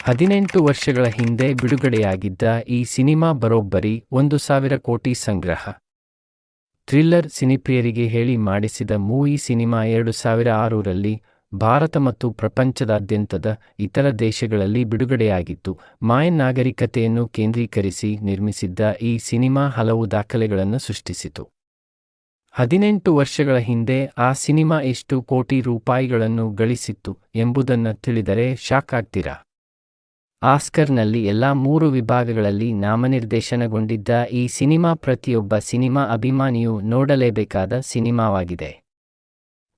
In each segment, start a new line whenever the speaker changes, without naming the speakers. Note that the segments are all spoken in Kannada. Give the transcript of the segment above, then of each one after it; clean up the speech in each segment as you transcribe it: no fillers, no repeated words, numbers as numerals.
18 ವರ್ಷಗಳ ಹಿಂದೆ ಬಿಡುಗಡೆಯಾಗಿದ್ದ ಈ ಸಿನಿಮಾ ಬರೋಬ್ಬರಿ 1,000 ಕೋಟಿ ಸಂಗ್ರಹ. ಥ್ರಿಲ್ಲರ್ ಸಿನಿಪ್ರಿಯರಿಗೆ ಹೇಳಿ ಮಾಡಿಸಿದ ಮೂವಿ ಸಿನಿಮಾ 2006ರಲ್ಲಿ ಭಾರತ ಮತ್ತು ಪ್ರಪಂಚದಾದ್ಯಂತದ ಇತರ ದೇಶಗಳಲ್ಲಿ ಬಿಡುಗಡೆಯಾಗಿತ್ತು. ಮಾಯನ್ ನಾಗರಿಕತೆಯನ್ನು ಕೇಂದ್ರೀಕರಿಸಿ ನಿರ್ಮಿಸಿದ್ದ ಈ ಸಿನಿಮಾ ಹಲವು ದಾಖಲೆಗಳನ್ನು ಸೃಷ್ಟಿಸಿತು. 18 ವರ್ಷಗಳ ಹಿಂದೆ ಆ ಸಿನಿಮಾ ಎಷ್ಟು ಕೋಟಿ ರೂಪಾಯಿಗಳನ್ನು ಗಳಿಸಿತ್ತು ಎಂಬುದನ್ನು ತಿಳಿದರೆ ಶಾಕ್ ಆಗ್ತೀರಾ. ಆಸ್ಕರ್ನಲ್ಲಿ ಎಲ್ಲಾ 3 ವಿಭಾಗಗಳಲ್ಲಿ ನಾಮನಿರ್ದೇಶನಗೊಂಡಿದ್ದ ಈ ಸಿನಿಮಾ ಪ್ರತಿಯೊಬ್ಬ ಸಿನಿಮಾ ಅಭಿಮಾನಿಯೂ ನೋಡಲೇಬೇಕಾದ ಸಿನಿಮಾವಾಗಿದೆ.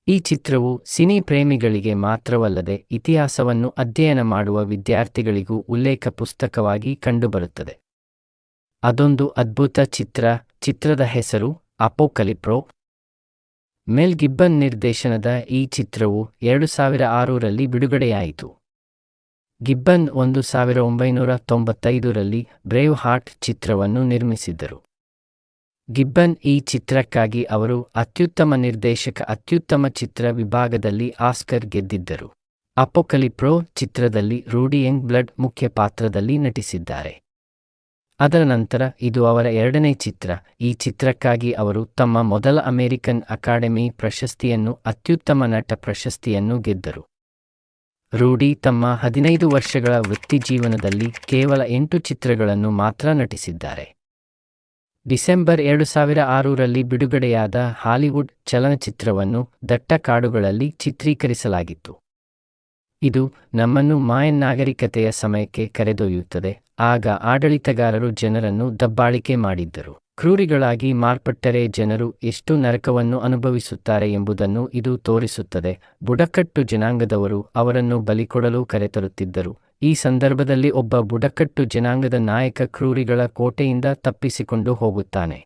ಈ ಚಿತ್ರವು ಸಿನಿ ಪ್ರೇಮಿಗಳಿಗೆ ಮಾತ್ರವಲ್ಲದೆ ಇತಿಹಾಸವನ್ನು ಅಧ್ಯಯನ ಮಾಡುವ ವಿದ್ಯಾರ್ಥಿಗಳಿಗೂ ಉಲ್ಲೇಖ ಪುಸ್ತಕವಾಗಿ ಕಂಡುಬರುತ್ತದೆ. ಅದೊಂದು ಅದ್ಭುತ ಚಿತ್ರ. ಚಿತ್ರದ ಹೆಸರು ಅಪೋಕಲಿಪ್ರೋ. ಮೆಲ್ ಗಿಬ್ಬನ್ ನಿರ್ದೇಶನದ ಈ ಚಿತ್ರವು 2006ರಲ್ಲಿ ಬಿಡುಗಡೆಯಾಯಿತು. ಗಿಬ್ಬನ್ 1995ರಲ್ಲಿ ಬ್ರೇವ್ ಹಾರ್ಟ್ ಚಿತ್ರವನ್ನು ನಿರ್ಮಿಸಿದ್ದರು. ಗಿಬ್ಬನ್ ಈ ಚಿತ್ರಕ್ಕಾಗಿ ಅವರು ಅತ್ಯುತ್ತಮ ನಿರ್ದೇಶಕ, ಅತ್ಯುತ್ತಮ ಚಿತ್ರ ವಿಭಾಗದಲ್ಲಿ ಆಸ್ಕರ್ ಗೆದ್ದಿದ್ದರು. ಅಪೋಕಲಿಪ್ರೋ ಚಿತ್ರದಲ್ಲಿ ರೂಡಿ ಯಂಗ್ಬ್ಲಡ್ ಮುಖ್ಯ ಪಾತ್ರದಲ್ಲಿ ನಟಿಸಿದ್ದಾರೆ. ಅದರ ನಂತರ ಇದು ಅವರ 2ನೇ ಚಿತ್ರ. ಈ ಚಿತ್ರಕ್ಕಾಗಿ ಅವರು ತಮ್ಮ ಮೊದಲ ಅಮೆರಿಕನ್ ಅಕಾಡೆಮಿ ಪ್ರಶಸ್ತಿಯನ್ನು, ಅತ್ಯುತ್ತಮ ನಟ ಪ್ರಶಸ್ತಿಯನ್ನು ಗೆದ್ದರು. ರೂಡಿ ತಮ್ಮ 15 ವರ್ಷಗಳ ವೃತ್ತಿಜೀವನದಲ್ಲಿ ಕೇವಲ 8 ಚಿತ್ರಗಳನ್ನು ಮಾತ್ರ ನಟಿಸಿದ್ದಾರೆ. ಡಿಸೆಂಬರ್ 2006ರಲ್ಲಿ ಬಿಡುಗಡೆಯಾದ ಹಾಲಿವುಡ್ ಚಲನಚಿತ್ರವನ್ನು ದಟ್ಟ ಕಾಡುಗಳಲ್ಲಿ ಚಿತ್ರೀಕರಿಸಲಾಗಿತ್ತು. ಇದು ನಮ್ಮನ್ನು ಮಾಯನ್ ನಾಗರಿಕತೆಯ ಸಮಯಕ್ಕೆ ಕರೆದೊಯ್ಯುತ್ತದೆ. ಆಗ ಆಡಳಿತಗಾರರು ಜನರನ್ನು ದಬ್ಬಾಳಿಕೆ ಮಾಡಿದ್ದರು. ಕ್ರೂರಿಗಳಾಗಿ ಮಾರ್ಪಟ್ಟರೆ ಜನರು ಎಷ್ಟು ನರಕವನ್ನು ಅನುಭವಿಸುತ್ತಾರೆ ಎಂಬುದನ್ನು ಇದು ತೋರಿಸುತ್ತದೆ. ಬುಡಕಟ್ಟು ಜನಾಂಗದವರು ಅವರನ್ನು ಬಲಿಕೊಡಲು ಕರೆತರುತ್ತಿದ್ದರು. ಈ ಸಂದರ್ಭದಲ್ಲಿ ಒಬ್ಬ ಬುಡಕಟ್ಟು ಜನಾಂಗದ ನಾಯಕ ಕ್ರೂರಿಗಳ ಕೋಟೆಯಿಂದ ತಪ್ಪಿಸಿಕೊಂಡು ಹೋಗುತ್ತಾನೆ.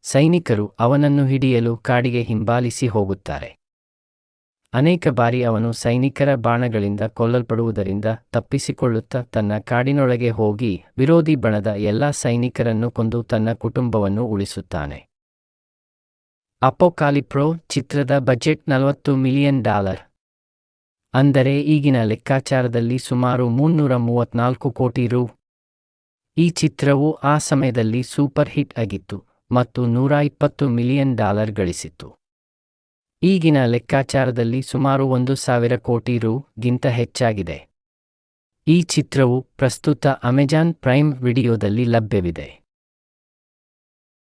ಸೈನಿಕರು ಅವನನ್ನು ಹಿಡಿಯಲು ಕಾಡಿಗೆ ಹಿಂಬಾಲಿಸಿ ಹೋಗುತ್ತಾರೆ. ಅನೇಕ ಬಾರಿ ಅವನು ಸೈನಿಕರ ಬಾಣಗಳಿಂದ ಕೊಲ್ಲಲ್ಪಡುವುದರಿಂದ ತಪ್ಪಿಸಿಕೊಳ್ಳುತ್ತಾ ತನ್ನ ಕಾಡಿನೊಳಗೆ ಹೋಗಿ ವಿರೋಧಿ ಬಣದ ಎಲ್ಲ ಸೈನಿಕರನ್ನು ಕೊಂದು ತನ್ನ ಕುಟುಂಬವನ್ನು ಉಳಿಸುತ್ತಾನೆ. ಅಪೋಕಾಲಿಪ್ರೋ ಚಿತ್ರದ ಬಜೆಟ್ $40 ಮಿಲಿಯನ್. ಅಂದರೆ ಈಗಿನ ಲೆಕ್ಕಾಚಾರದಲ್ಲಿ ಸುಮಾರು 334 ಕೋಟಿ ರೂ. ಈ ಚಿತ್ರವು ಆ ಸಮಯದಲ್ಲಿ ಸೂಪರ್ ಹಿಟ್ ಆಗಿತ್ತು ಮತ್ತು $120 ಮಿಲಿಯನ್ ಗಳಿಸಿತ್ತು. ಈಗಿನ ಲೆಕ್ಕಾಚಾರದಲ್ಲಿ ಸುಮಾರು 1,000 ಕೋಟಿ ರೂ. ಗಿಂತ ಹೆಚ್ಚಾಗಿದೆ. ಈ ಚಿತ್ರವು ಪ್ರಸ್ತುತ ಅಮೆಜಾನ್ ಪ್ರೈಮ್ ವಿಡಿಯೋದಲ್ಲಿ ಲಭ್ಯವಿದೆ.